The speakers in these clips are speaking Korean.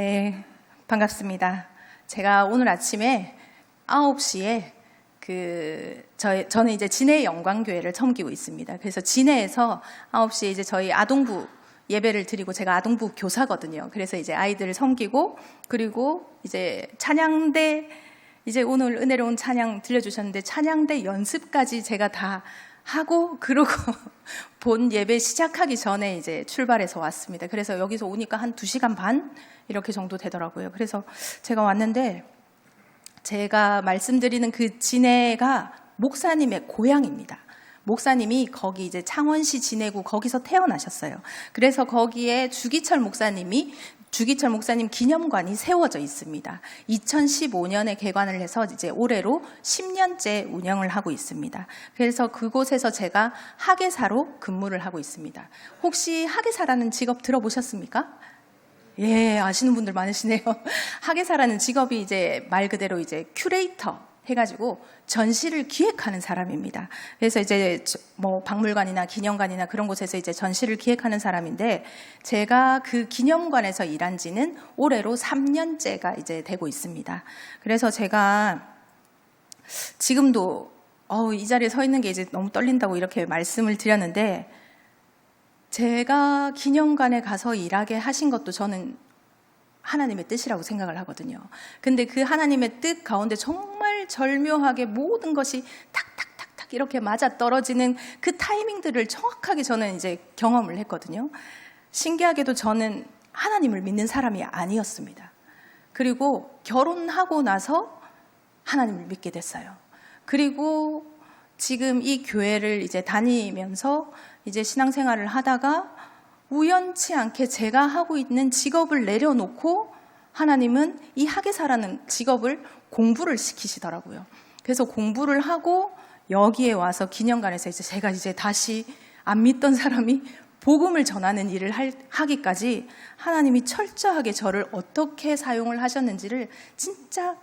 네, 반갑습니다. 제가 오늘 아침에 9시에 저는 이제 진해 영광교회를 섬기고 있습니다. 그래서 진해에서 9시에 이제 저희 아동부 예배를 드리고, 제가 아동부 교사거든요. 그래서 이제 아이들을 섬기고, 그리고 이제 찬양대, 이제 오늘 은혜로운 찬양 들려주셨는데 찬양대 연습까지 제가 다 하고, 그러고 본 예배 시작하기 전에 이제 출발해서 왔습니다. 그래서 여기서 오니까 한 2시간 반 이렇게 정도 되더라고요. 그래서 제가 왔는데, 제가 말씀드리는 그 진해가 목사님의 고향입니다. 목사님이 거기 이제 창원시 진해구 거기서 태어나셨어요. 그래서 거기에 주기철 목사님 기념관이 세워져 있습니다. 2015년에 개관을 해서 이제 올해로 10년째 운영을 하고 있습니다. 그래서 그곳에서 제가 학예사로 근무를 하고 있습니다. 혹시 학예사라는 직업 들어보셨습니까? 예, 아시는 분들 많으시네요. 학예사라는 직업이 이제 말 그대로 이제 큐레이터 해가지고 전시를 기획하는 사람입니다. 그래서 이제 뭐 박물관이나 기념관이나 그런 곳에서 이제 전시를 기획하는 사람인데, 제가 그 기념관에서 일한 지는 올해로 3년째가 이제 되고 있습니다. 그래서 제가 지금도 이 자리에 서 있는 게 이제 너무 떨린다고 이렇게 말씀을 드렸는데, 제가 기념관에 가서 일하게 하신 것도 저는 하나님의 뜻이라고 생각을 하거든요. 근데 그 하나님의 뜻 가운데 정말 절묘하게 모든 것이 탁탁탁탁 이렇게 맞아 떨어지는 그 타이밍들을 정확하게 저는 이제 경험을 했거든요. 신기하게도 저는 하나님을 믿는 사람이 아니었습니다. 그리고 결혼하고 나서 하나님을 믿게 됐어요. 그리고 지금 이 교회를 이제 다니면서 이제 신앙생활을 하다가 우연치 않게 제가 하고 있는 직업을 내려놓고 하나님은 이 학예사라는 직업을 공부를 시키시더라고요. 그래서 공부를 하고 여기에 와서 기념관에서 이제 제가 이제 다시 안 믿던 사람이 복음을 전하는 일을 하기까지 하나님이 철저하게 저를 어떻게 사용을 하셨는지를 진짜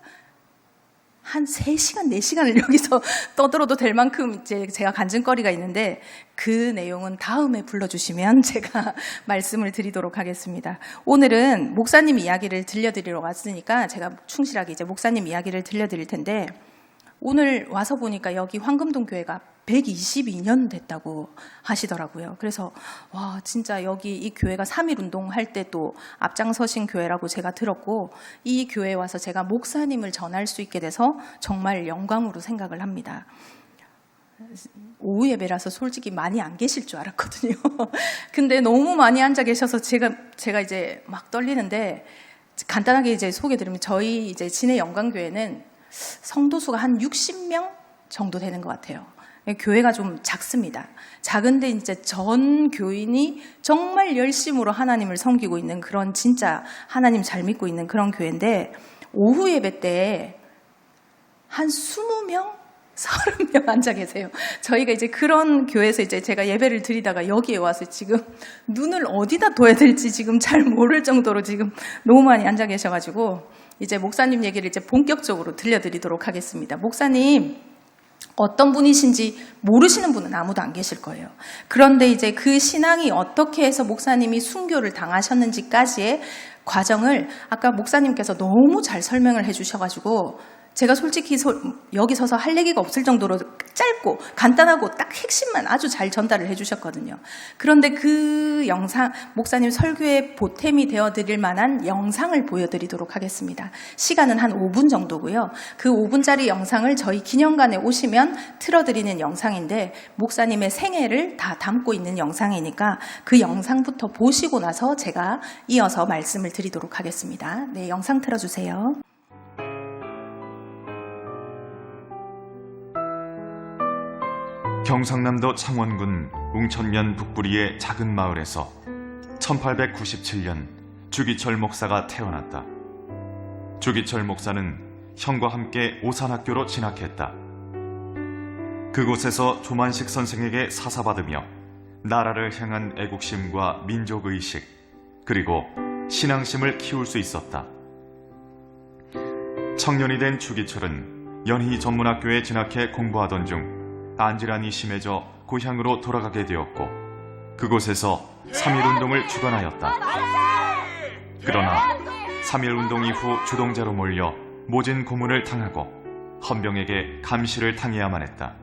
한 3시간, 4시간을 여기서 떠들어도 될 만큼 이제 제가 간증거리가 있는데, 그 내용은 다음에 불러주시면 제가 말씀을 드리도록 하겠습니다. 오늘은 목사님 이야기를 들려드리러 왔으니까 제가 충실하게 이제 목사님 이야기를 들려드릴 텐데, 오늘 와서 보니까 여기 황금동 교회가 122년 됐다고 하시더라고요. 그래서 와, 진짜 여기 이 교회가 3.1 운동할 때 또 앞장서신 교회라고 제가 들었고, 이 교회에 와서 제가 목사님을 전할 수 있게 돼서 정말 영광으로 생각을 합니다. 오후 예배라서 솔직히 많이 안 계실 줄 알았거든요. 근데 너무 많이 앉아 계셔서 제가 이제 막 떨리는데, 간단하게 이제 소개드리면, 저희 이제 진해 영광교회는 성도수가 한 60명 정도 되는 것 같아요. 교회가 좀 작습니다. 작은데 이제 전 교인이 정말 열심으로 하나님을 섬기고 있는 그런, 진짜 하나님 잘 믿고 있는 그런 교회인데, 오후 예배 때 한 20명, 30명 앉아 계세요. 저희가 이제 그런 교회에서 이제 제가 예배를 드리다가 여기에 와서 지금 눈을 어디다 둬야 될지 지금 잘 모를 정도로 지금 너무 많이 앉아 계셔가지고, 이제 목사님 얘기를 이제 본격적으로 들려드리도록 하겠습니다. 목사님 어떤 분이신지 모르시는 분은 아무도 안 계실 거예요. 그런데 이제 그 신앙이 어떻게 해서 목사님이 순교를 당하셨는지까지의 과정을 아까 목사님께서 너무 잘 설명을 해주셔가지고, 제가 솔직히 여기 서서 할 얘기가 없을 정도로 짧고 간단하고 딱 핵심만 아주 잘 전달을 해주셨거든요. 그런데 그 영상, 목사님 설교에 보탬이 되어드릴 만한 영상을 보여드리도록 하겠습니다. 시간은 한 5분 정도고요. 그 5분짜리 영상을 저희 기념관에 오시면 틀어드리는 영상인데, 목사님의 생애를 다 담고 있는 영상이니까 그 영상부터 보시고 나서 제가 이어서 말씀을 드리도록 하겠습니다. 네, 영상 틀어주세요. 경상남도 창원군 웅천면 북부리의 작은 마을에서 1897년 주기철 목사가 태어났다. 주기철 목사는 형과 함께 오산학교로 진학했다. 그곳에서 조만식 선생에게 사사받으며 나라를 향한 애국심과 민족의식, 그리고 신앙심을 키울 수 있었다. 청년이 된 주기철은 연희 전문학교에 진학해 공부하던 중 안질환이 심해져 고향으로 돌아가게 되었고, 그곳에서 3.1 운동을 주관하였다. 그러나 3.1운동 이후 주동자로 몰려 모진 고문을 당하고 헌병에게 감시를 당해야만 했다.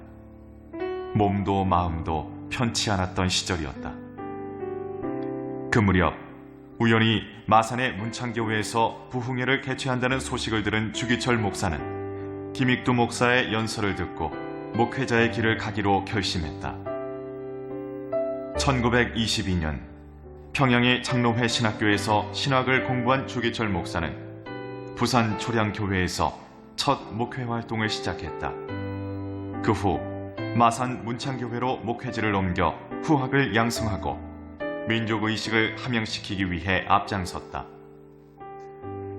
몸도 마음도 편치 않았던 시절이었다. 그 무렵 우연히 마산의 문창교회에서 부흥회를 개최한다는 소식을 들은 주기철 목사는 김익두 목사의 연설을 듣고 목회자의 길을 가기로 결심했다. 1922년 평양의 장로회 신학교에서 신학을 공부한 주기철 목사는 부산 초량교회에서 첫 목회 활동을 시작했다. 그 후 마산 문창교회로 목회지를 옮겨 후학을 양성하고 민족의식을 함양시키기 위해 앞장섰다.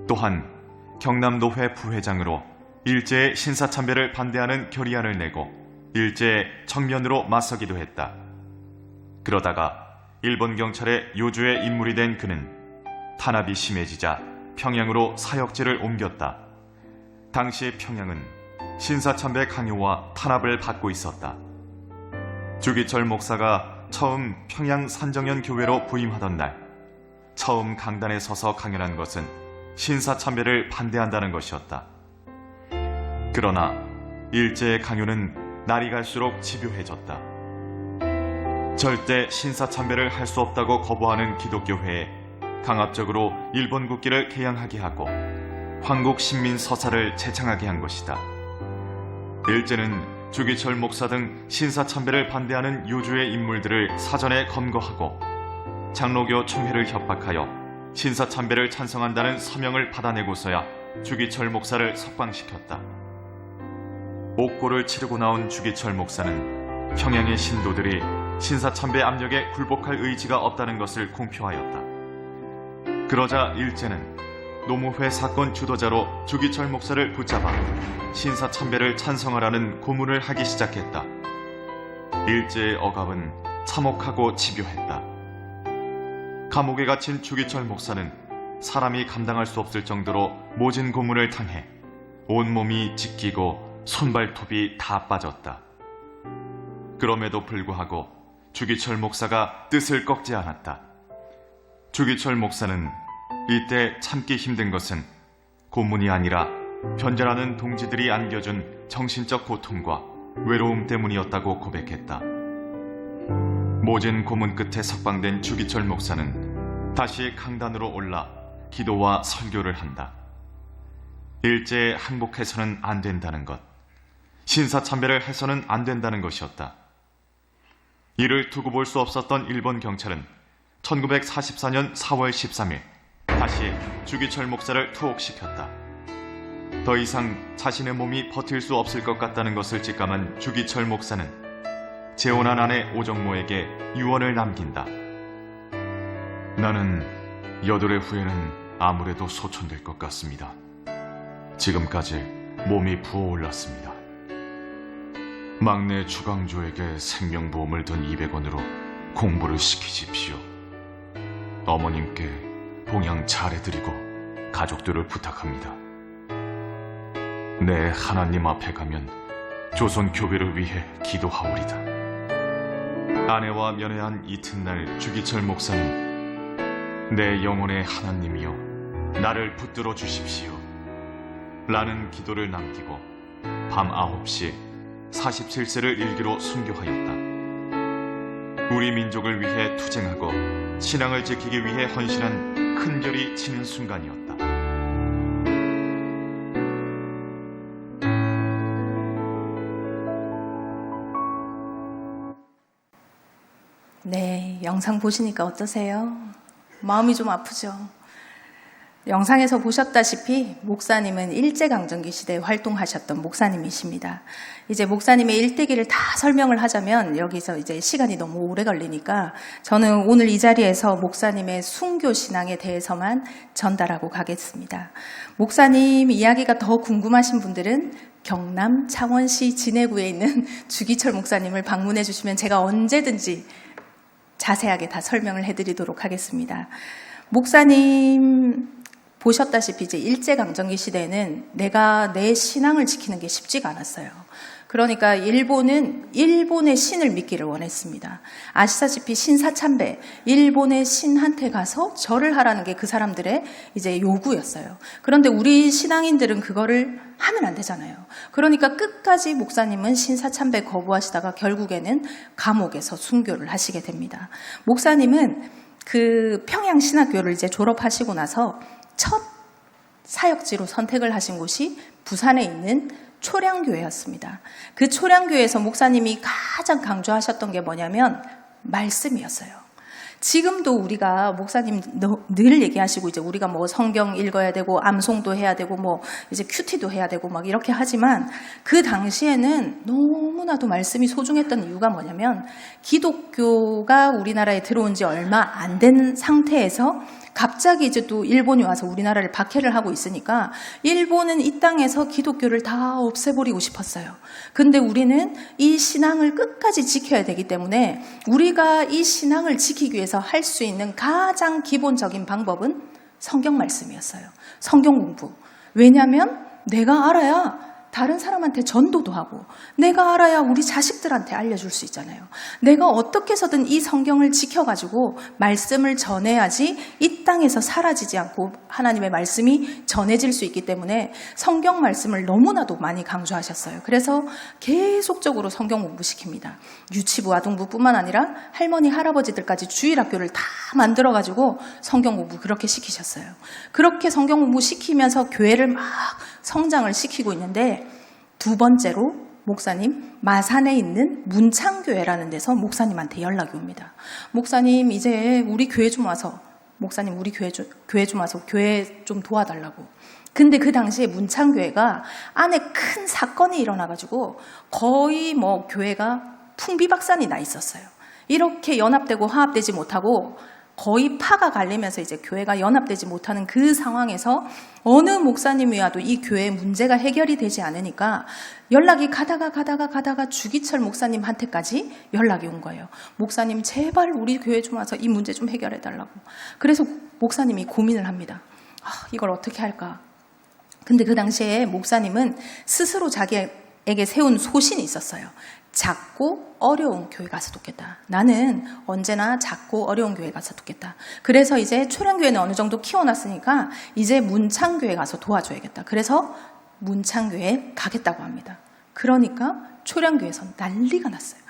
또한 경남노회 부회장으로 일제의 신사참배를 반대하는 결의안을 내고 일제의 정면으로 맞서기도 했다. 그러다가 일본 경찰의 요주의 인물이 된 그는 탄압이 심해지자 평양으로 사역지를 옮겼다. 당시 평양은 신사참배 강요와 탄압을 받고 있었다. 주기철 목사가 처음 평양 산정연 교회로 부임하던 날 처음 강단에 서서 강연한 것은 신사참배를 반대한다는 것이었다. 그러나 일제의 강요는 날이 갈수록 집요해졌다. 절대 신사참배를 할 수 없다고 거부하는 기독교회에 강압적으로 일본 국기를 개양하게 하고 황국신민서사를 제창하게 한 것이다. 일제는 주기철 목사 등 신사참배를 반대하는 요주의 인물들을 사전에 검거하고 장로교 총회를 협박하여 신사참배를 찬성한다는 서명을 받아내고서야 주기철 목사를 석방시켰다. 옥고를 치르고 나온 주기철 목사는 평양의 신도들이 신사참배 압력에 굴복할 의지가 없다는 것을 공표하였다. 그러자 일제는 노무회 사건 주도자로 주기철 목사를 붙잡아 신사참배를 찬성하라는 고문을 하기 시작했다. 일제의 억압은 참혹하고 집요했다. 감옥에 갇힌 주기철 목사는 사람이 감당할 수 없을 정도로 모진 고문을 당해 온몸이 지키고 손발톱이 다 빠졌다. 그럼에도 불구하고 주기철 목사가 뜻을 꺾지 않았다. 주기철 목사는 이때 참기 힘든 것은 고문이 아니라 변절하는 동지들이 안겨준 정신적 고통과 외로움 때문이었다고 고백했다. 모진 고문 끝에 석방된 주기철 목사는 다시 강단으로 올라 기도와 설교를 한다. 일제에 항복해서는 안 된다는 것, 신사참배를 해서는 안 된다는 것이었다. 이를 두고 볼 수 없었던 일본 경찰은 1944년 4월 13일 다시 주기철 목사를 투옥시켰다. 더 이상 자신의 몸이 버틸 수 없을 것 같다는 것을 직감한 주기철 목사는 재혼한 아내 오정모에게 유언을 남긴다. 나는 여덟해 후에는 아무래도 소천될 것 같습니다. 지금까지 몸이 부어올랐습니다. 막내 주강조에게 생명보험을 든 200원으로 공부를 시키십시오. 어머님께 봉양 잘해드리고 가족들을 부탁합니다. 내 하나님 앞에 가면 조선 교회를 위해 기도하오리다. 아내와 면회한 이튿날 주기철 목사는 내 영혼의 하나님이여 나를 붙들어 주십시오 라는 기도를 남기고 밤 9시 47세를 일기로 순교하였다. 우리 민족을 위해 투쟁하고 신앙을 지키기 위해 헌신한 큰 별이 지는 순간이었다. 네, 영상 보시니까 어떠세요? 마음이 좀 아프죠? 영상에서 보셨다시피 목사님은 일제강점기 시대에 활동하셨던 목사님이십니다. 이제 목사님의 일대기를 다 설명을 하자면 여기서 이제 시간이 너무 오래 걸리니까 저는 오늘 이 자리에서 목사님의 순교 신앙에 대해서만 전달하고 가겠습니다. 목사님 이야기가 더 궁금하신 분들은 경남 창원시 진해구에 있는 주기철 목사님을 방문해 주시면 제가 언제든지 자세하게 다 설명을 해드리도록 하겠습니다. 목사님 보셨다시피 이제 일제강점기 시대에는 내가 내 신앙을 지키는 게 쉽지가 않았어요. 그러니까 일본은 일본의 신을 믿기를 원했습니다. 아시다시피 신사참배, 일본의 신한테 가서 절을 하라는 게 그 사람들의 이제 요구였어요. 그런데 우리 신앙인들은 그거를 하면 안 되잖아요. 그러니까 끝까지 목사님은 신사참배 거부하시다가 결국에는 감옥에서 순교를 하시게 됩니다. 목사님은 그 평양신학교를 이제 졸업하시고 나서 첫 사역지로 선택을 하신 곳이 부산에 있는 초량교회였습니다. 그 초량교회에서 목사님이 가장 강조하셨던 게 뭐냐면 말씀이었어요. 지금도 우리가 목사님 늘 얘기하시고 이제 우리가 뭐 성경 읽어야 되고 암송도 해야 되고 뭐 이제 큐티도 해야 되고 막 이렇게 하지만 그 당시에는 너무나도 말씀이 소중했던 이유가 뭐냐면 기독교가 우리나라에 들어온 지 얼마 안 된 상태에서 갑자기 이제 또 일본이 와서 우리나라를 박해를 하고 있으니까 일본은 이 땅에서 기독교를 다 없애버리고 싶었어요. 근데 우리는 이 신앙을 끝까지 지켜야 되기 때문에 우리가 이 신앙을 지키기 위해서 할 수 있는 가장 기본적인 방법은 성경 말씀이었어요. 성경 공부. 왜냐하면 내가 알아야 다른 사람한테 전도도 하고 내가 알아야 우리 자식들한테 알려줄 수 있잖아요. 내가 어떻게 해서든 이 성경을 지켜가지고 말씀을 전해야지 이 땅에서 사라지지 않고 하나님의 말씀이 전해질 수 있기 때문에 성경 말씀을 너무나도 많이 강조하셨어요. 그래서 계속적으로 성경 공부시킵니다. 유치부, 아동부뿐만 아니라 할머니, 할아버지들까지 주일학교를 다 만들어가지고 성경 공부 그렇게 시키셨어요. 그렇게 성경 공부 시키면서 교회를 막 성장을 시키고 있는데 두 번째로 목사님 마산에 있는 문창교회라는 데서 목사님한테 연락이 옵니다. 목사님 이제 우리 교회 좀 와서 목사님 우리 교회 좀 와서 교회 좀 도와달라고. 근데 그 당시에 문창교회가 안에 큰 사건이 일어나가지고 거의 뭐 교회가 풍비박산이 나 있었어요. 이렇게 연합되고 화합되지 못하고 거의 파가 갈리면서 이제 교회가 연합되지 못하는 그 상황에서 어느 목사님이 와도 이 교회의 문제가 해결이 되지 않으니까 연락이 가다가 주기철 목사님한테까지 연락이 온 거예요. 목사님 제발 우리 교회 좀 와서 이 문제 좀 해결해 달라고. 그래서 목사님이 고민을 합니다. 이걸 어떻게 할까? 근데 그 당시에 목사님은 스스로 자기에게 세운 소신이 있었어요. 작고 어려운 교회 가서 돕겠다. 나는 언제나 작고 어려운 교회 가서 돕겠다. 그래서 이제 초량교회는 어느 정도 키워놨으니까 이제 문창교회 가서 도와줘야겠다. 그래서 문창교회에 가겠다고 합니다. 그러니까 초량교회에서 난리가 났어요.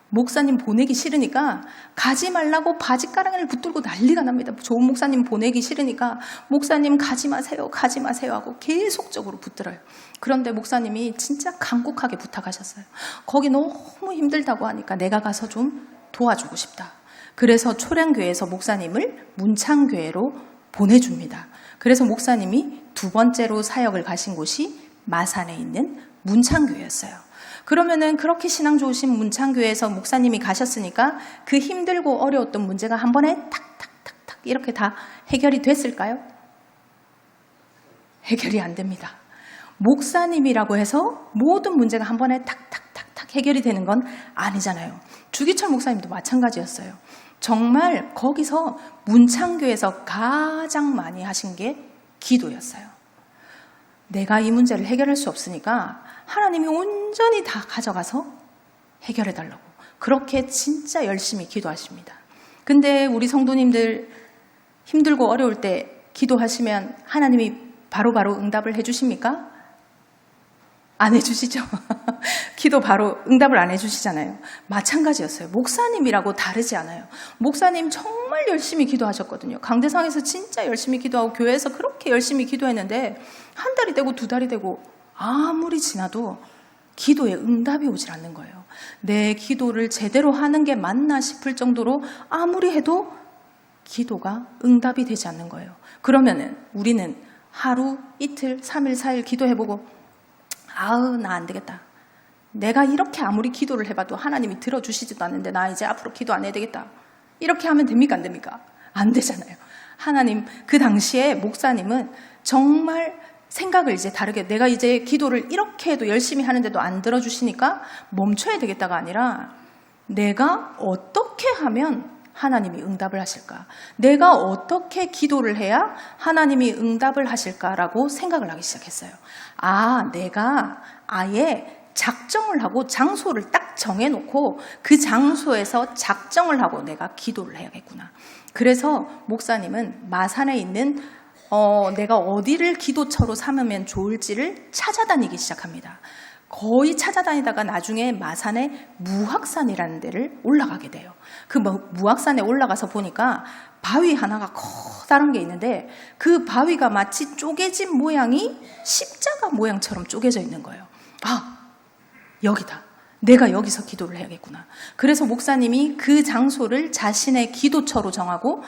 목사님 보내기 싫으니까 가지 말라고 바지가랑이를 붙들고 난리가 납니다. 좋은 목사님 보내기 싫으니까 목사님 가지 마세요 하고 계속적으로 붙들어요. 그런데 목사님이 진짜 간곡하게 부탁하셨어요. 거기 너무 힘들다고 하니까 내가 가서 좀 도와주고 싶다. 그래서 초량교회에서 목사님을 문창교회로 보내줍니다. 그래서 목사님이 두 번째로 사역을 가신 곳이 마산에 있는 문창교회였어요. 그러면은 그렇게 신앙 좋으신 문창교회에서 목사님이 가셨으니까 그 힘들고 어려웠던 문제가 한 번에 탁탁탁탁 이렇게 다 해결이 됐을까요? 해결이 안 됩니다. 목사님이라고 해서 모든 문제가 한 번에 탁탁탁탁 해결이 되는 건 아니잖아요. 주기철 목사님도 마찬가지였어요. 정말 거기서 문창교회에서 가장 많이 하신 게 기도였어요. 내가 이 문제를 해결할 수 없으니까 하나님이 온전히 다 가져가서 해결해달라고. 그렇게 진짜 열심히 기도하십니다. 근데 우리 성도님들 힘들고 어려울 때 기도하시면 하나님이 바로바로 응답을 해주십니까? 안 해주시죠? 기도 바로 응답을 안 해주시잖아요. 마찬가지였어요. 목사님이라고 다르지 않아요. 목사님 정말 열심히 기도하셨거든요. 강대상에서 진짜 열심히 기도하고 교회에서 그렇게 열심히 기도했는데 한 달이 되고 두 달이 되고 아무리 지나도 기도에 응답이 오질 않는 거예요. 내 기도를 제대로 하는 게 맞나 싶을 정도로 아무리 해도 기도가 응답이 되지 않는 거예요. 그러면은 우리는 하루, 이틀, 3일, 4일 기도해보고 나 안 되겠다. 내가 이렇게 아무리 기도를 해봐도 하나님이 들어주시지도 않는데 나 이제 앞으로 기도 안 해야 되겠다. 이렇게 하면 됩니까? 안 됩니까? 안 되잖아요. 하나님, 그 당시에 목사님은 정말 생각을 이제 다르게 내가 이제 기도를 이렇게 해도 열심히 하는데도 안 들어주시니까 멈춰야 되겠다가 아니라 내가 어떻게 하면 하나님이 응답을 하실까? 내가 어떻게 기도를 해야 하나님이 응답을 하실까라고 생각을 하기 시작했어요. 내가 아예 작정을 하고 장소를 딱 정해놓고 그 장소에서 작정을 하고 내가 기도를 해야겠구나. 그래서 목사님은 마산에 있는 내가 어디를 기도처로 삼으면 좋을지를 찾아다니기 시작합니다. 거의 찾아다니다가 나중에 마산의 무학산이라는 데를 올라가게 돼요. 그 무학산에 올라가서 보니까 바위 하나가 커다란 게 있는데 그 바위가 마치 쪼개진 모양이 십자가 모양처럼 쪼개져 있는 거예요. 아, 여기다. 내가 여기서 기도를 해야겠구나. 그래서 목사님이 그 장소를 자신의 기도처로 정하고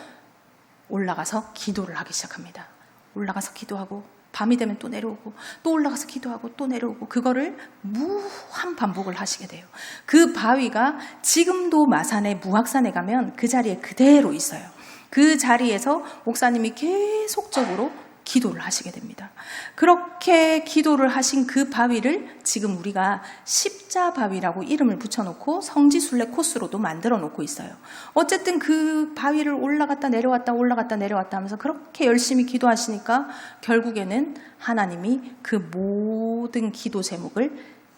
올라가서 기도를 하기 시작합니다. 올라가서 기도하고 밤이 되면 또 내려오고 또 올라가서 기도하고 또 내려오고 그거를 무한 반복을 하시게 돼요. 그 바위가 지금도 마산의 무학산에 가면 그 자리에 그대로 있어요. 그 자리에서 목사님이 계속적으로 기도를 하시게 됩니다. 그렇게 기도를 하신 그 바위를 지금 우리가 십자바위라고 이름을 붙여놓고 성지순례 코스로도 만들어 놓고 있어요. 어쨌든 그 바위를 올라갔다 내려왔다 올라갔다 내려왔다 하면서 그렇게 열심히 기도하시니까 결국에는 하나님이 그 모든 기도 제목을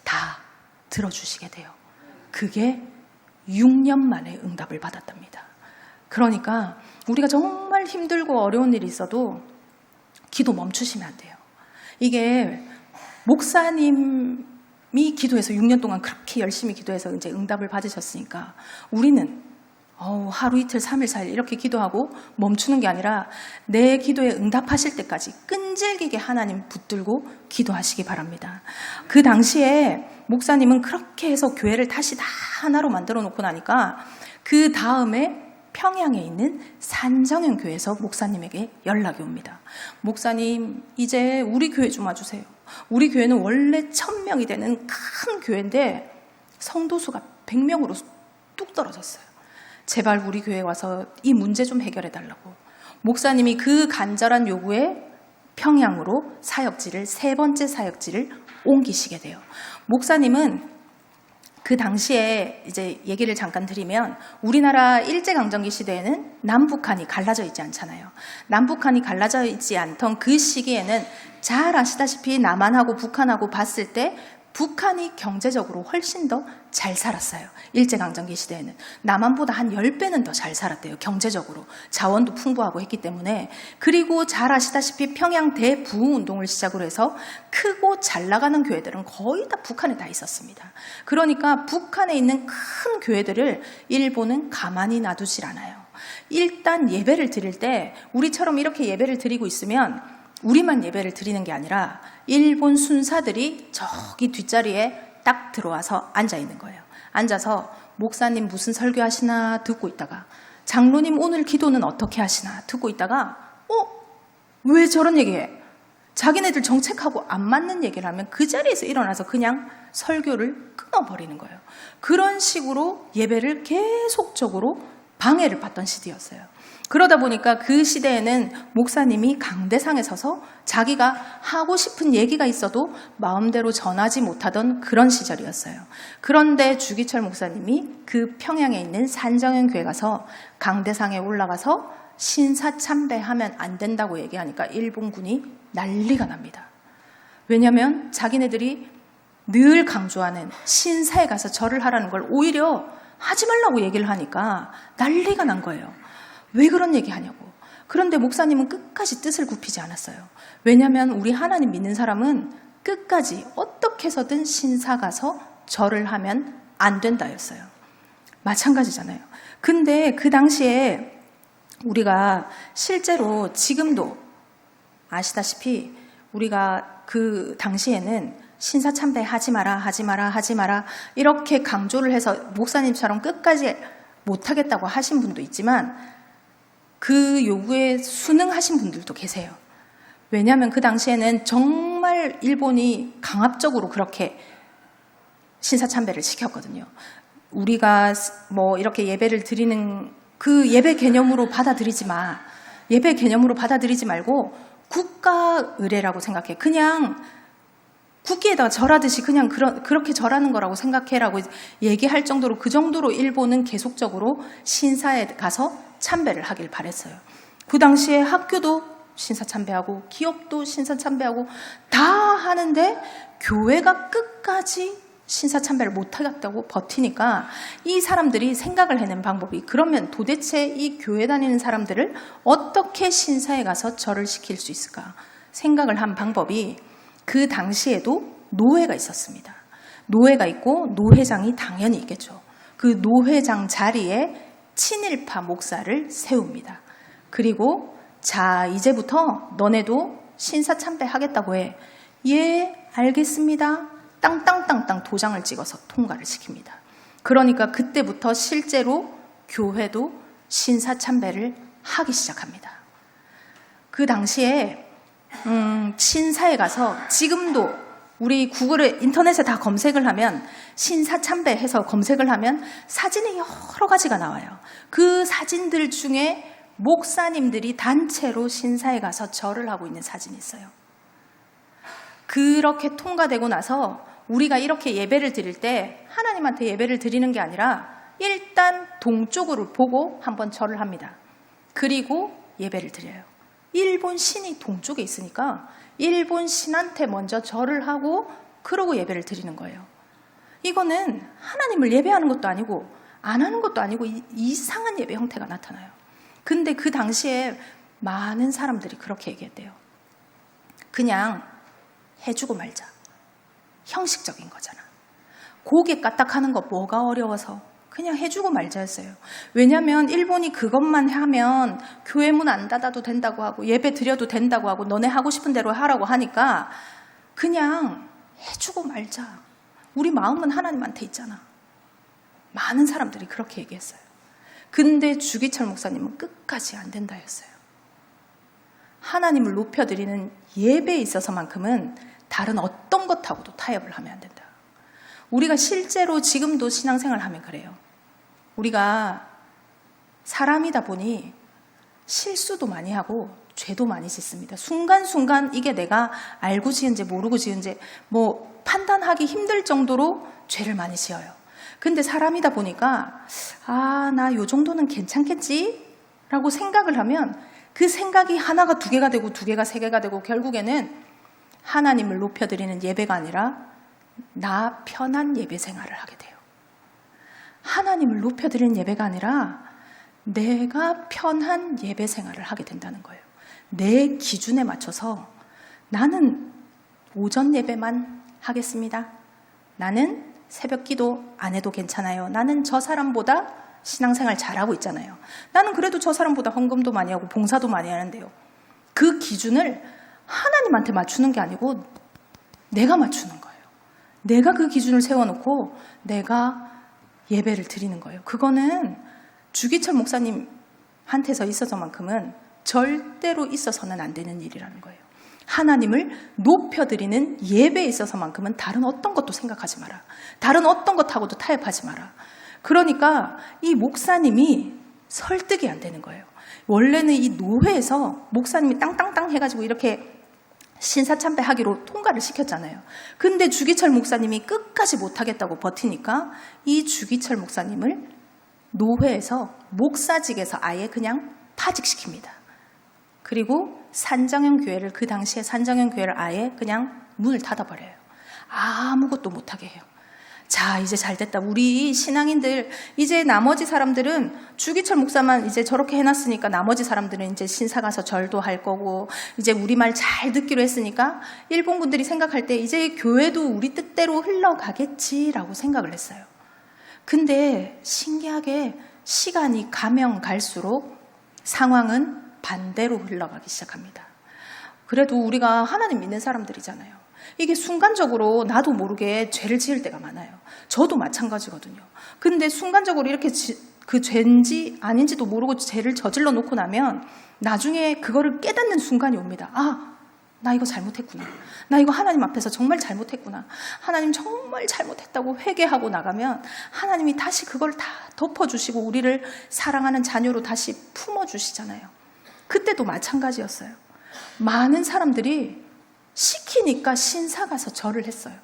다 들어주시게 돼요. 그게 6년 만에 응답을 받았답니다. 그러니까 우리가 정말 힘들고 어려운 일이 있어도 기도 멈추시면 안 돼요. 이게 목사님이 기도해서 6년 동안 그렇게 열심히 기도해서 이제 응답을 받으셨으니까 우리는 하루 이틀 3일 4일 이렇게 기도하고 멈추는 게 아니라 내 기도에 응답하실 때까지 끈질기게 하나님 붙들고 기도하시기 바랍니다. 그 당시에 목사님은 그렇게 해서 교회를 다시 다 하나로 만들어 놓고 나니까 그 다음에 평양에 있는 산정현 교회에서 목사님에게 연락이 옵니다. 목사님, 이제 우리 교회 좀 와주세요. 우리 교회는 원래 1000명이 되는 큰 교회인데 성도수가 100명으로 뚝 떨어졌어요. 제발 우리 교회에 와서 이 문제 좀 해결해 달라고. 목사님이 그 간절한 요구에 평양으로 사역지를 3번째 사역지를 옮기시게 돼요. 목사님은 그 당시에 이제 얘기를 잠깐 드리면 우리나라 일제강점기 시대에는 남북한이 갈라져 있지 않잖아요. 남북한이 갈라져 있지 않던 그 시기에는 잘 아시다시피 남한하고 북한하고 봤을 때 북한이 경제적으로 훨씬 더 잘 살았어요. 일제강점기 시대에는. 남한보다 한 10배는 더 잘 살았대요. 경제적으로. 자원도 풍부하고 했기 때문에. 그리고 잘 아시다시피 평양 대부흥운동을 시작으로 해서 크고 잘 나가는 교회들은 거의 다 북한에 다 있었습니다. 그러니까 북한에 있는 큰 교회들을 일본은 가만히 놔두질 않아요. 일단 예배를 드릴 때 우리처럼 이렇게 예배를 드리고 있으면 우리만 예배를 드리는 게 아니라 일본 순사들이 저기 뒷자리에 딱 들어와서 앉아 있는 거예요. 앉아서 목사님 무슨 설교하시나 듣고 있다가 장로님 오늘 기도는 어떻게 하시나 듣고 있다가 왜 저런 얘기해? 자기네들 정책하고 안 맞는 얘기를 하면 그 자리에서 일어나서 그냥 설교를 끊어버리는 거예요. 그런 식으로 예배를 계속적으로 방해를 받던 시대였어요. 그러다 보니까 그 시대에는 목사님이 강대상에 서서 자기가 하고 싶은 얘기가 있어도 마음대로 전하지 못하던 그런 시절이었어요. 그런데 주기철 목사님이 그 평양에 있는 산정현 교회 가서 강대상에 올라가서 신사참배하면 안 된다고 얘기하니까 일본군이 난리가 납니다. 왜냐하면 자기네들이 늘 강조하는 신사에 가서 절을 하라는 걸 오히려 하지 말라고 얘기를 하니까 난리가 난 거예요. 왜 그런 얘기 하냐고. 그런데 목사님은 끝까지 뜻을 굽히지 않았어요. 왜냐하면 우리 하나님 믿는 사람은 끝까지 어떻게 해서든 신사 가서 절을 하면 안 된다였어요. 마찬가지잖아요. 근데 그 당시에 우리가 실제로 지금도 아시다시피 우리가 그 당시에는 신사참배 하지 마라 하지 마라 하지 마라 이렇게 강조를 해서 목사님처럼 끝까지 못하겠다고 하신 분도 있지만 그 요구에 순응하신 분들도 계세요. 왜냐하면 그 당시에는 정말 일본이 강압적으로 그렇게 신사참배를 시켰거든요. 우리가 뭐 이렇게 예배를 드리는 그 예배 개념으로 받아들이지 마. 예배 개념으로 받아들이지 말고 국가 의례라고 생각해. 그냥 국기에다가 절하듯이 그냥 그렇게 절하는 거라고 생각해라고 얘기할 정도로 그 정도로 일본은 계속적으로 신사에 가서 참배를 하길 바랬어요. 그 당시에 학교도 신사참배하고 기업도 신사참배하고 다 하는데 교회가 끝까지 신사참배를 못하겠다고 버티니까 이 사람들이 생각을 해낸 방법이, 그러면 도대체 이 교회 다니는 사람들을 어떻게 신사에 가서 절을 시킬 수 있을까 생각을 한 방법이, 그 당시에도 노회가 있었습니다. 노회가 있고 노회장이 당연히 있겠죠. 그 노회장 자리에 친일파 목사를 세웁니다. 그리고 자, 이제부터 너네도 신사참배 하겠다고 해. 예, 알겠습니다. 땅땅땅땅 도장을 찍어서 통과를 시킵니다. 그러니까 그때부터 실제로 교회도 신사참배를 하기 시작합니다. 그 당시에 신사에 가서, 지금도 우리 구글에, 인터넷에 다 검색을 하면, 신사참배 해서 검색을 하면 사진이 여러 가지가 나와요. 그 사진들 중에 목사님들이 단체로 신사에 가서 절을 하고 있는 사진이 있어요. 그렇게 통과되고 나서 우리가 이렇게 예배를 드릴 때 하나님한테 예배를 드리는 게 아니라 일단 동쪽으로 보고 한번 절을 합니다. 그리고 예배를 드려요. 일본 신이 동쪽에 있으니까 일본 신한테 먼저 절을 하고 그러고 예배를 드리는 거예요. 이거는 하나님을 예배하는 것도 아니고 안 하는 것도 아니고 이상한 예배 형태가 나타나요. 근데 그 당시에 많은 사람들이 그렇게 얘기했대요. 그냥 해주고 말자. 형식적인 거잖아. 고개 까딱하는 거 뭐가 어려워서 그냥 해주고 말자였어요. 왜냐하면 일본이 그것만 하면 교회 문 안 닫아도 된다고 하고 예배 드려도 된다고 하고 너네 하고 싶은 대로 하라고 하니까 그냥 해주고 말자. 우리 마음은 하나님한테 있잖아. 많은 사람들이 그렇게 얘기했어요. 근데 주기철 목사님은 끝까지 안 된다 했어요. 하나님을 높여드리는 예배에 있어서만큼은 다른 어떤 것하고도 타협을 하면 안 된다. 우리가 실제로 지금도 신앙생활을 하면 그래요. 우리가 사람이다 보니 실수도 많이 하고 죄도 많이 짓습니다. 순간순간 이게 내가 알고 지은지 모르고 지은지 뭐 판단하기 힘들 정도로 죄를 많이 지어요. 근데 사람이다 보니까 나 요 정도는 괜찮겠지? 라고 생각을 하면 그 생각이 하나가 두 개가 되고 두 개가 세 개가 되고 결국에는 하나님을 높여드리는 예배가 아니라 나 편한 예배 생활을 하게 돼요. 하나님을 높여드리는 예배가 아니라 내가 편한 예배 생활을 하게 된다는 거예요. 내 기준에 맞춰서 나는 오전 예배만 하겠습니다. 나는 새벽 기도 안 해도 괜찮아요. 나는 저 사람보다 신앙생활 잘하고 있잖아요. 나는 그래도 저 사람보다 헌금도 많이 하고 봉사도 많이 하는데요. 그 기준을 하나님한테 맞추는 게 아니고 내가 맞추는 거예요. 내가 그 기준을 세워놓고 내가 예배를 드리는 거예요. 그거는 주기철 목사님한테서 있어서만큼은 절대로 있어서는 안 되는 일이라는 거예요. 하나님을 높여드리는 예배에 있어서만큼은 다른 어떤 것도 생각하지 마라. 다른 어떤 것하고도 타협하지 마라. 그러니까 이 목사님이 설득이 안 되는 거예요. 원래는 이 노회에서 목사님이 땅땅땅 해가지고 이렇게 신사참배하기로 통과를 시켰잖아요. 근데 주기철 목사님이 끝까지 못하겠다고 버티니까 이 주기철 목사님을 노회에서 목사직에서 아예 그냥 파직시킵니다. 그리고 산정형 교회를, 그 당시에 산정형 교회를 아예 그냥 문을 닫아버려요. 아무것도 못하게 해요. 자, 이제 잘 됐다. 우리 신앙인들, 이제 나머지 사람들은 주기철 목사만 이제 저렇게 해놨으니까 나머지 사람들은 이제 신사 가서 절도 할 거고, 이제 우리 말 잘 듣기로 했으니까 일본 분들이 생각할 때 이제 교회도 우리 뜻대로 흘러가겠지라고 생각을 했어요. 근데 신기하게 시간이 가면 갈수록 상황은 반대로 흘러가기 시작합니다. 그래도 우리가 하나님 믿는 사람들이잖아요. 이게 순간적으로 나도 모르게 죄를 지을 때가 많아요. 저도 마찬가지거든요. 근데 순간적으로 이렇게 그 죄인지 아닌지도 모르고 죄를 저질러 놓고 나면 나중에 그거를 깨닫는 순간이 옵니다. 나 이거 잘못했구나. 나 이거 하나님 앞에서 정말 잘못했구나. 하나님 정말 잘못했다고 회개하고 나가면 하나님이 다시 그걸 다 덮어주시고 우리를 사랑하는 자녀로 다시 품어주시잖아요. 그때도 마찬가지였어요. 많은 사람들이 시키니까 신사 가서 절을 했어요.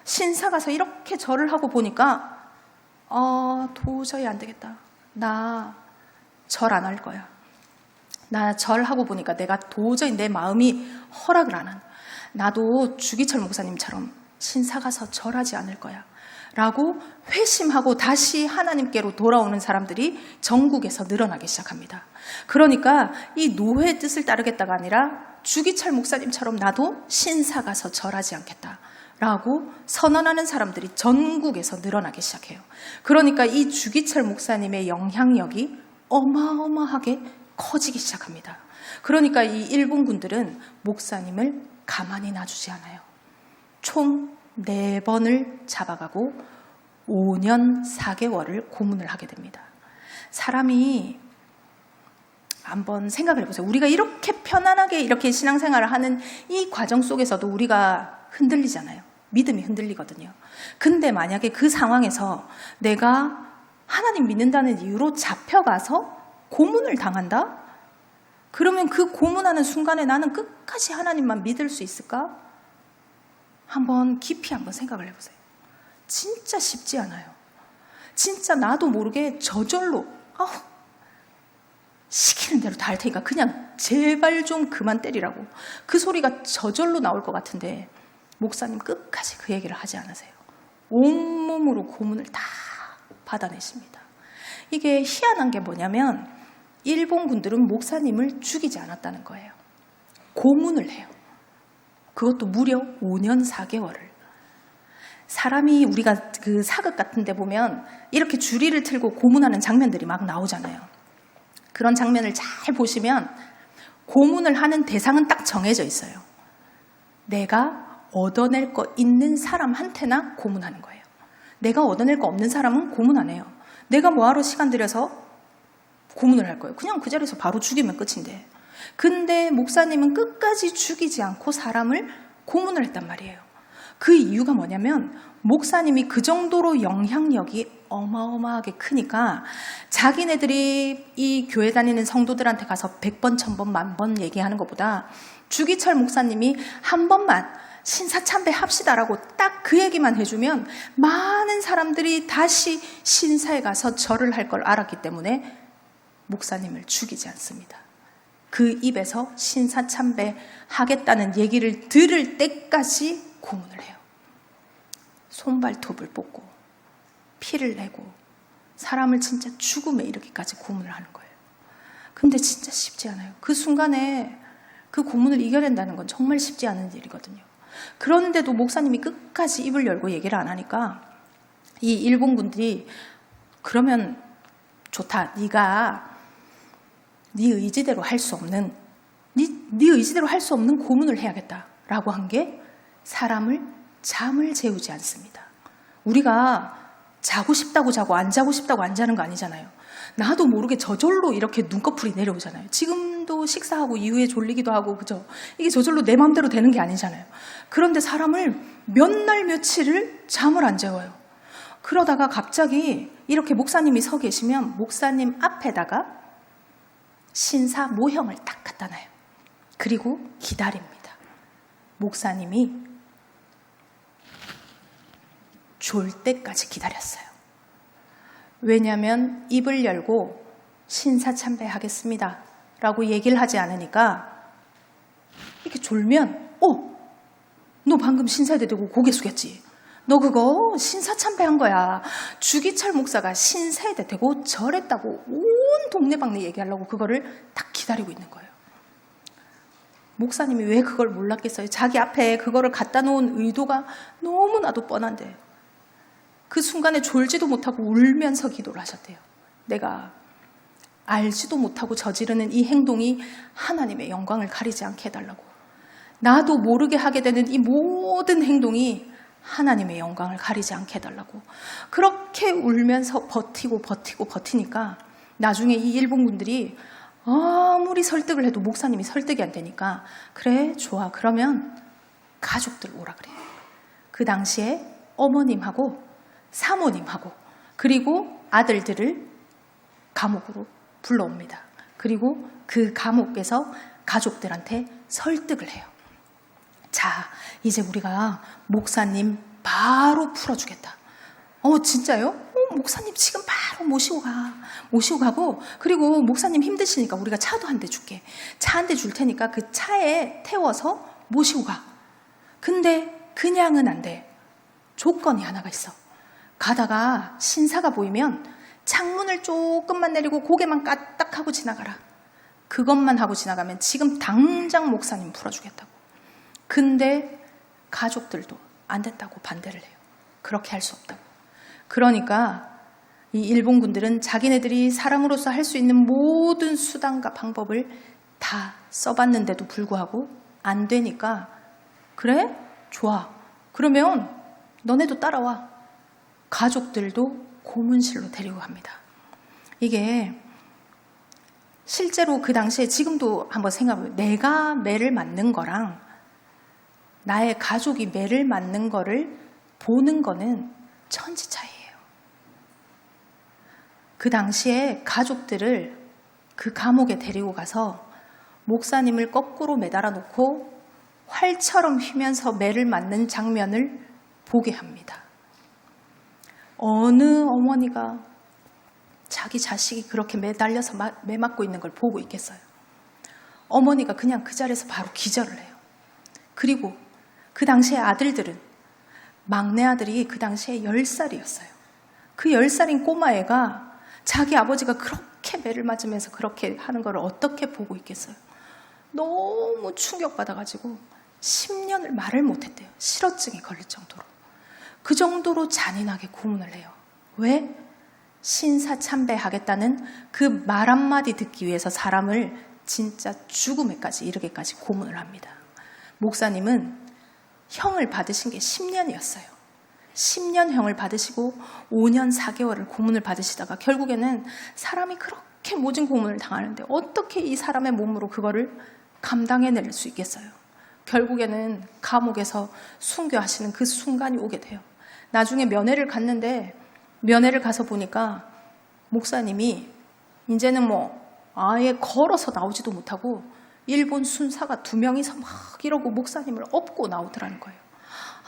신사 가서 이렇게 절을 하고 보니까 도저히 안 되겠다. 나 절 안 할 거야. 나 절하고 보니까 내가 도저히 내 마음이 허락을 안 하는, 나도 주기철 목사님처럼 신사 가서 절하지 않을 거야. 라고 회심하고 다시 하나님께로 돌아오는 사람들이 전국에서 늘어나기 시작합니다. 그러니까 이 노회의 뜻을 따르겠다가 아니라 주기철 목사님처럼 나도 신사 가서 절하지 않겠다 라고 선언하는 사람들이 전국에서 늘어나기 시작해요. 그러니까 이 주기철 목사님의 영향력이 어마어마하게 커지기 시작합니다. 그러니까 이 일본군들은 목사님을 가만히 놔주지 않아요. 총 4번을 잡아가고 5년 4개월을 고문을 하게 됩니다. 사람이 한번 생각을 해보세요. 우리가 이렇게 편안하게 이렇게 신앙생활을 하는 이 과정 속에서도 우리가 흔들리잖아요. 믿음이 흔들리거든요. 근데 만약에 그 상황에서 내가 하나님 믿는다는 이유로 잡혀가서 고문을 당한다? 그러면 그 고문하는 순간에 나는 끝까지 하나님만 믿을 수 있을까? 한번 깊이 한번 생각을 해보세요. 진짜 쉽지 않아요. 진짜 나도 모르게 저절로 시키는 대로 다 할 테니까 그냥 제발 좀 그만 때리라고 그 소리가 저절로 나올 것 같은데 목사님 끝까지 그 얘기를 하지 않으세요. 온몸으로 고문을 다 받아내십니다. 이게 희한한 게 뭐냐면 일본 군들은 목사님을 죽이지 않았다는 거예요. 고문을 해요. 그것도 무려 5년 4개월을. 사람이 우리가 그 사극 같은 데 보면 이렇게 줄이를 틀고 고문하는 장면들이 막 나오잖아요. 그런 장면을 잘 보시면 고문을 하는 대상은 딱 정해져 있어요. 내가 얻어낼 거 있는 사람한테나 고문하는 거예요. 내가 얻어낼 거 없는 사람은 고문 안 해요. 내가 뭐하러 시간 들여서 고문을 할 거예요. 그냥 그 자리에서 바로 죽이면 끝인데. 근데 목사님은 끝까지 죽이지 않고 사람을 고문을 했단 말이에요. 그 이유가 뭐냐면 목사님이 그 정도로 영향력이 어마어마하게 크니까 자기네들이 이 교회 다니는 성도들한테 가서 100번, 1000번, 10,000번 얘기하는 것보다 주기철 목사님이 한 번만 신사참배 합시다라고 딱 그 얘기만 해주면 많은 사람들이 다시 신사에 가서 절을 할 걸 알았기 때문에 목사님을 죽이지 않습니다. 그 입에서 신사참배 하겠다는 얘기를 들을 때까지 고문을 해요. 손발톱을 뽑고 피를 내고 사람을 진짜 죽음에 이르기까지 고문을 하는 거예요. 근데 진짜 쉽지 않아요. 그 순간에 그 고문을 이겨낸다는 건 정말 쉽지 않은 일이거든요. 그런데도 목사님이 끝까지 입을 열고 얘기를 안 하니까 이 일본군들이 그러면 좋다. 네가 네 의지대로 할 수 없는 네 의지대로 할 수 없는 고문을 해야겠다라고 한 게 사람을 잠을 재우지 않습니다. 우리가 자고 싶다고 자고 안 자고 싶다고 안 자는 거 아니잖아요. 나도 모르게 저절로 이렇게 눈꺼풀이 내려오잖아요. 지금도 식사하고 이후에 졸리기도 하고 그죠? 이게 저절로 내 마음대로 되는 게 아니잖아요. 그런데 사람을 몇 날 며칠을 잠을 안 재워요. 그러다가 갑자기 이렇게 목사님이 서 계시면 목사님 앞에다가 신사 모형을 딱 갖다 놔요. 그리고 기다립니다. 목사님이 졸 때까지 기다렸어요. 왜냐하면 입을 열고 신사참배하겠습니다 라고 얘기를 하지 않으니까 이렇게 졸면 너 방금 신사에다 대고 고개 숙였지? 너 그거 신사참배한 거야. 주기철 목사가 신사에다 대고 절했다고 온 동네방네 얘기하려고 그거를 딱 기다리고 있는 거예요. 목사님이 왜 그걸 몰랐겠어요? 자기 앞에 그거를 갖다 놓은 의도가 너무나도 뻔한데 그 순간에 졸지도 못하고 울면서 기도를 하셨대요. 내가 알지도 못하고 저지르는 이 행동이 하나님의 영광을 가리지 않게 해달라고. 나도 모르게 하게 되는 이 모든 행동이 하나님의 영광을 가리지 않게 해달라고. 그렇게 울면서 버티니까 나중에 이 일본군들이 아무리 설득을 해도 목사님이 설득이 안 되니까 그래 좋아 그러면 가족들 오라 그래요. 그 당시에 어머님하고 사모님하고 그리고 아들들을 감옥으로 불러옵니다. 그리고 그 감옥에서 가족들한테 설득을 해요. 자, 이제 우리가 목사님 바로 풀어주겠다. 진짜요? 목사님 지금 바로 모시고 가고 그리고 목사님 힘드시니까 우리가 차도 한 대 줄게. 차 한 대 줄 테니까 그 차에 태워서 모시고 가. 근데 그냥은 안 돼. 조건이 하나가 있어. 가다가 신사가 보이면 창문을 조금만 내리고 고개만 까딱하고 지나가라. 그것만 하고 지나가면 지금 당장 목사님 풀어주겠다고. 근데 가족들도 안 됐다고 반대를 해요. 그렇게 할 수 없다고. 그러니까 이 일본군들은 자기네들이 사람으로서 할 수 있는 모든 수단과 방법을 다 써봤는데도 불구하고 안 되니까 그래? 좋아. 그러면 너네도 따라와. 가족들도 고문실로 데리고 갑니다. 이게 실제로 그 당시에 지금도 한번 생각해보면 내가 매를 맞는 거랑 나의 가족이 매를 맞는 거를 보는 거는 천지 차이예요. 그 당시에 가족들을 그 감옥에 데리고 가서 목사님을 거꾸로 매달아 놓고 활처럼 휘면서 매를 맞는 장면을 보게 합니다. 어느 어머니가 자기 자식이 그렇게 매달려서 매 맞고 있는 걸 보고 있겠어요? 어머니가 그냥 그 자리에서 바로 기절을 해요. 그리고 그 당시에 아들들은, 막내 아들이 그 당시에 10살이었어요. 그 10살인 꼬마애가 자기 아버지가 그렇게 매를 맞으면서 그렇게 하는 걸 어떻게 보고 있겠어요? 너무 충격받아가지고 10년을 말을 못했대요. 실어증이 걸릴 정도로. 그 정도로 잔인하게 고문을 해요. 왜? 신사참배하겠다는 그 말 한마디 듣기 위해서 사람을 진짜 죽음에까지 이르게까지 고문을 합니다. 목사님은 형을 받으신 게 10년이었어요. 10년 형을 받으시고 5년 4개월을 고문을 받으시다가 결국에는 사람이 그렇게 모진 고문을 당하는데 어떻게 이 사람의 몸으로 그거를 감당해낼 수 있겠어요? 결국에는 감옥에서 순교하시는 그 순간이 오게 돼요. 나중에 면회를 갔는데 면회를 가서 보니까 목사님이 이제는 아예 걸어서 나오지도 못하고 일본 순사가 2명이서 막 이러고 목사님을 업고 나오더라는 거예요.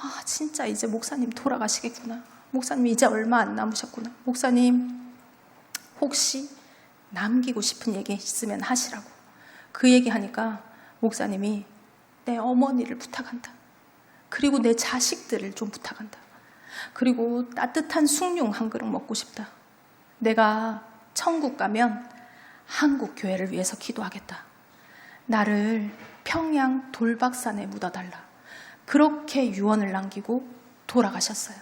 아, 진짜 이제 목사님 돌아가시겠구나. 목사님 이제 얼마 안 남으셨구나. 목사님 혹시 남기고 싶은 얘기 있으면 하시라고. 그 얘기하니까 목사님이 내 어머니를 부탁한다. 그리고 내 자식들을 좀 부탁한다. 그리고 따뜻한 숭늉 한 그릇 먹고 싶다. 내가 천국 가면 한국 교회를 위해서 기도하겠다. 나를 평양 돌박산에 묻어달라. 그렇게 유언을 남기고 돌아가셨어요.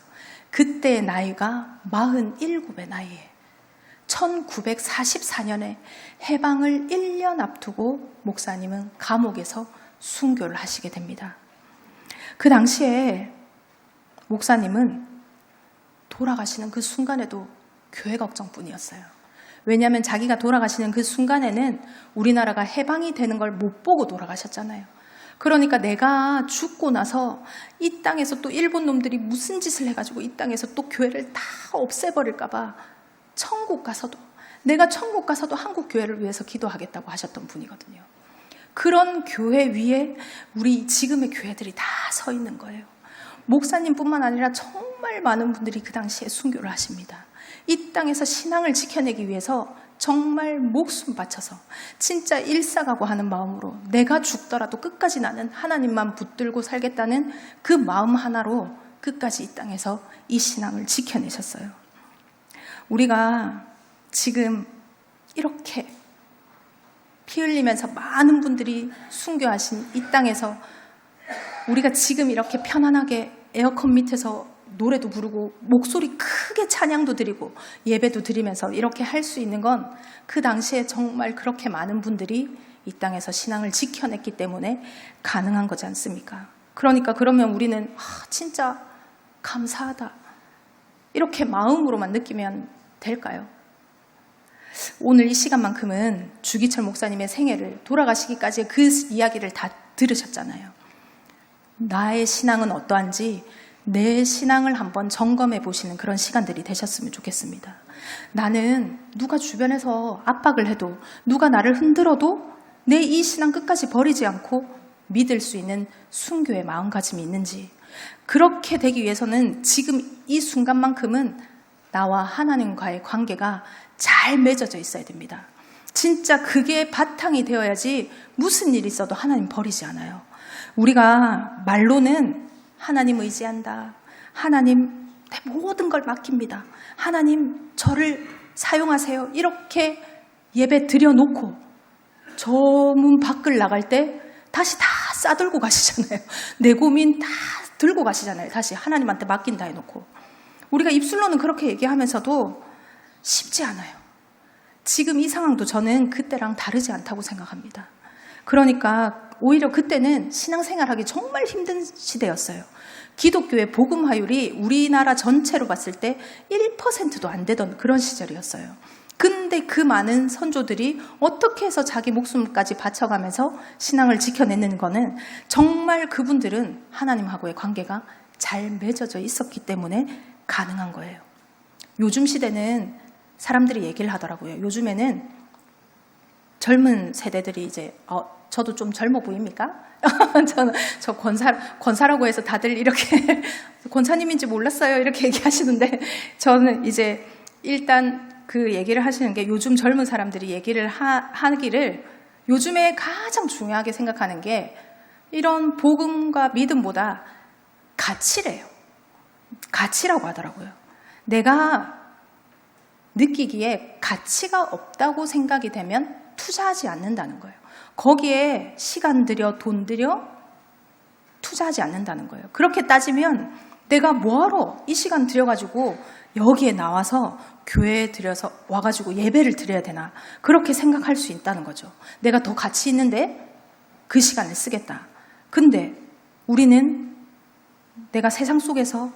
그때의 나이가 47의 나이에 1944년에 해방을 1년 앞두고 목사님은 감옥에서 순교를 하시게 됩니다. 그 당시에 목사님은 돌아가시는 그 순간에도 교회 걱정뿐이었어요. 왜냐하면 자기가 돌아가시는 그 순간에는 우리나라가 해방이 되는 걸 못 보고 돌아가셨잖아요. 그러니까 내가 죽고 나서 이 땅에서 또 일본 놈들이 무슨 짓을 해가지고 이 땅에서 또 교회를 다 없애버릴까 봐 천국 가서도, 내가 천국 가서도 한국 교회를 위해서 기도하겠다고 하셨던 분이거든요. 그런 교회 위에 우리 지금의 교회들이 다 서 있는 거예요. 목사님뿐만 아니라 정말 많은 분들이 그 당시에 순교를 하십니다. 이 땅에서 신앙을 지켜내기 위해서 정말 목숨 바쳐서 진짜 일사각오 하는 마음으로 내가 죽더라도 끝까지 나는 하나님만 붙들고 살겠다는 그 마음 하나로 끝까지 이 땅에서 이 신앙을 지켜내셨어요. 우리가 지금 이렇게 피 흘리면서 많은 분들이 순교하신 이 땅에서 우리가 지금 이렇게 편안하게 에어컨 밑에서 노래도 부르고 목소리 크게 찬양도 드리고 예배도 드리면서 이렇게 할 수 있는 건 그 당시에 정말 그렇게 많은 분들이 이 땅에서 신앙을 지켜냈기 때문에 가능한 거지 않습니까? 그러니까 그러면 우리는 진짜 감사하다 이렇게 마음으로만 느끼면 될까요? 오늘 이 시간만큼은 주기철 목사님의 생애를, 돌아가시기까지의 그 이야기를 다 들으셨잖아요. 나의 신앙은 어떠한지 내 신앙을 한번 점검해 보시는 그런 시간들이 되셨으면 좋겠습니다. 나는 누가 주변에서 압박을 해도, 누가 나를 흔들어도 내 이 신앙 끝까지 버리지 않고 믿을 수 있는 순교의 마음가짐이 있는지, 그렇게 되기 위해서는 지금 이 순간만큼은 나와 하나님과의 관계가 잘 맺어져 있어야 됩니다. 진짜 그게 바탕이 되어야지 무슨 일이 있어도 하나님 버리지 않아요. 우리가 말로는 하나님 의지한다, 하나님 내 모든 걸 맡깁니다. 하나님 저를 사용하세요. 이렇게 예배 드려놓고 저 문 밖을 나갈 때 다시 다 싸들고 가시잖아요. 내 고민 다 들고 가시잖아요. 다시 하나님한테 맡긴다 해놓고. 우리가 입술로는 그렇게 얘기하면서도 쉽지 않아요. 지금 이 상황도 저는 그때랑 다르지 않다고 생각합니다. 그러니까 오히려 그때는 신앙생활하기 정말 힘든 시대였어요. 기독교의 복음화율이 우리나라 전체로 봤을 때 1%도 안 되던 그런 시절이었어요. 근데 그 많은 선조들이 어떻게 해서 자기 목숨까지 바쳐가면서 신앙을 지켜내는 거는 정말 그분들은 하나님하고의 관계가 잘 맺어져 있었기 때문에 가능한 거예요. 요즘 시대는 사람들이 얘기를 하더라고요. 요즘에는 젊은 세대들이 이제 저도 좀 젊어 보입니까? 저 권사라고 해서 다들 이렇게 권사님인지 몰랐어요 이렇게 얘기하시는데 저는 이제 일단 그 얘기를 하시는 게 요즘 젊은 사람들이 얘기를 하기를 요즘에 가장 중요하게 생각하는 게 이런 복음과 믿음보다 가치래요. 가치라고 하더라고요. 내가 느끼기에 가치가 없다고 생각이 되면 투자하지 않는다는 거예요. 거기에 시간 들여 돈 들여 투자하지 않는다는 거예요. 그렇게 따지면 내가 뭐하러 이 시간 들여가지고 여기에 나와서 교회에 들여서 와가지고 예배를 드려야 되나 그렇게 생각할 수 있다는 거죠. 내가 더 가치 있는데 그 시간을 쓰겠다. 근데 우리는 내가 세상 속에서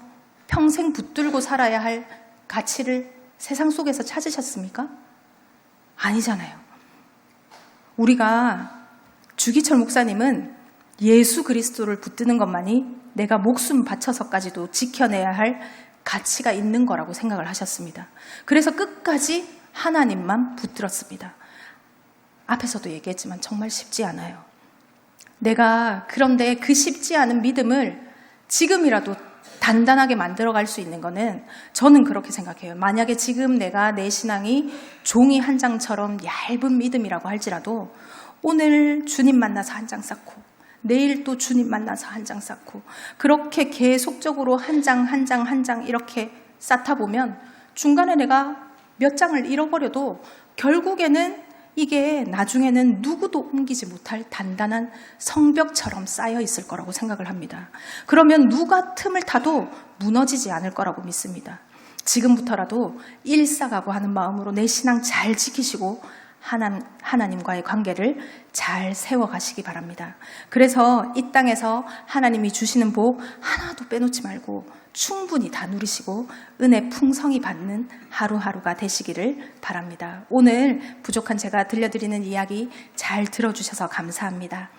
평생 붙들고 살아야 할 가치를 세상 속에서 찾으셨습니까? 아니잖아요. 우리가 주기철 목사님은 예수 그리스도를 붙드는 것만이 내가 목숨 바쳐서까지도 지켜내야 할 가치가 있는 거라고 생각을 하셨습니다. 그래서 끝까지 하나님만 붙들었습니다. 앞에서도 얘기했지만 정말 쉽지 않아요. 내가 그런데 그 쉽지 않은 믿음을 지금이라도 단단하게 만들어갈 수 있는 거는 저는 그렇게 생각해요. 만약에 지금 내가 내 신앙이 종이 한 장처럼 얇은 믿음이라고 할지라도 오늘 주님 만나서 한 장 쌓고 내일 또 주님 만나서 한 장 쌓고 그렇게 계속적으로 한 장 한 장 한 장 이렇게 쌓다 보면 중간에 내가 몇 장을 잃어버려도 결국에는 이게 나중에는 누구도 옮기지 못할 단단한 성벽처럼 쌓여 있을 거라고 생각을 합니다. 그러면 누가 틈을 타도 무너지지 않을 거라고 믿습니다. 지금부터라도 일사가고 하는 마음으로 내 신앙 잘 지키시고 하나님과의 관계를 잘 세워가시기 바랍니다. 그래서 이 땅에서 하나님이 주시는 복 하나도 빼놓지 말고 충분히 다 누리시고 은혜 풍성히 받는 하루하루가 되시기를 바랍니다. 오늘 부족한 제가 들려드리는 이야기 잘 들어주셔서 감사합니다.